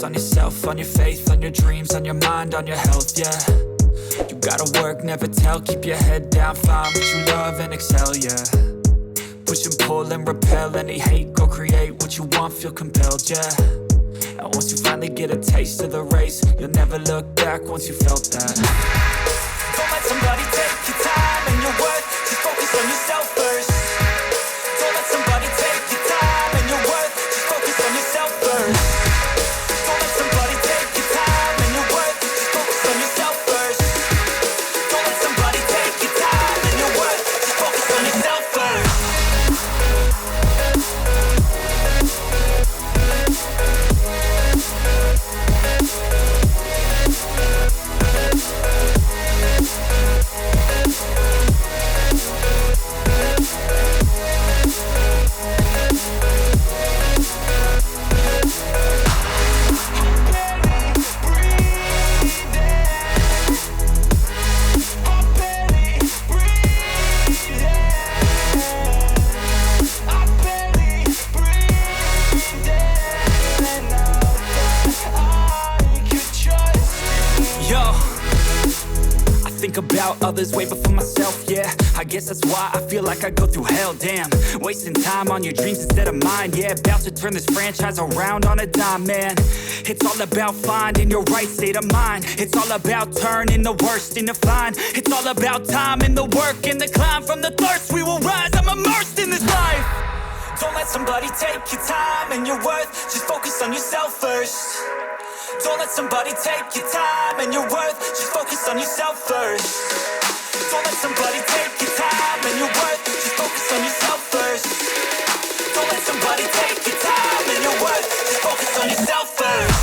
focus on yourself, on your faith, on your dreams, on your mind, on your health, yeah. You gotta work, never tell, keep your head down, find what you love and excel, yeah. Push and pull and repel any hate, go create what you want, feel compelled, yeah. And once you finally get a taste of the race, you'll never look back once you felt that. Don't let somebody take your time and your worth, just focus on yourself first. Don't let somebody take your time and your worth, just focus on yourself first. Don't let somebody take your time and your worth, just focus on yourself first. Don't let somebody take your time and your worth, just focus on yourself first. About others way before myself, yeah. I guess that's why I feel like I go through hell, damn. Wasting time on your dreams instead of mine, yeah. About to turn this franchise around on a dime, man. It's all about finding your right state of mind. It's all about turning the worst into fine. It's all about time and the work and the climb. From the thirst we will rise, I'm immersed in this life. Don't let somebody take your time and your worth, just focus on yourself first. Don't let somebody take your time and your worth, just focus on yourself first. Don't let somebody take your time and your worth, just focus on yourself first. Don't let somebody take your time and your worth, just focus on yourself first.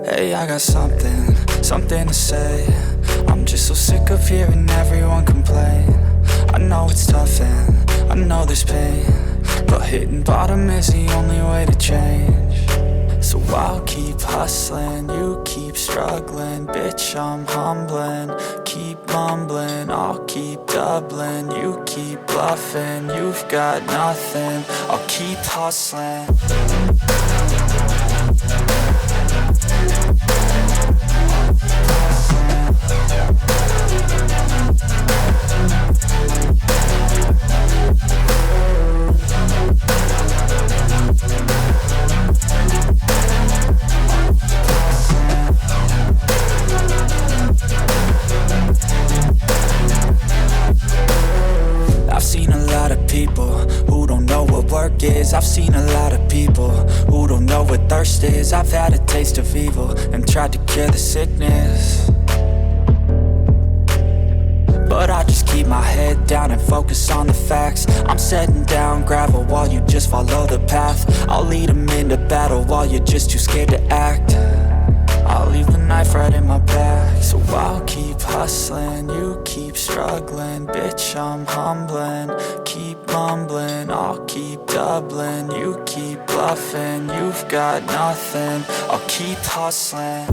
Hey, I got something to say. I'm just so sick of hearing everyone complain. I know it's tough and I know there's pain, but hitting bottom is the only way to change. So I'll keep hustling, you keep struggling. Bitch, I'm humbling, keep mumbling. I'll keep doubling, you keep bluffing. You've got nothing, I'll keep hustling. I've seen a lot of people who don't know what work is. I've seen a lot of people who don't know what thirst is. I've had a taste of evil and tried to cure the sickness, but I just keep my head down and focus on the facts. I'm setting down gravel while you just follow the path. I'll lead them into battle while you're just too scared to act. I'll leave the knife right in my back. So I'll keep hustling, you keep struggling. Bitch, I'm humbling, keep mumbling. I'll keep doubling, you keep bluffing. You've got nothing, I'll keep hustling.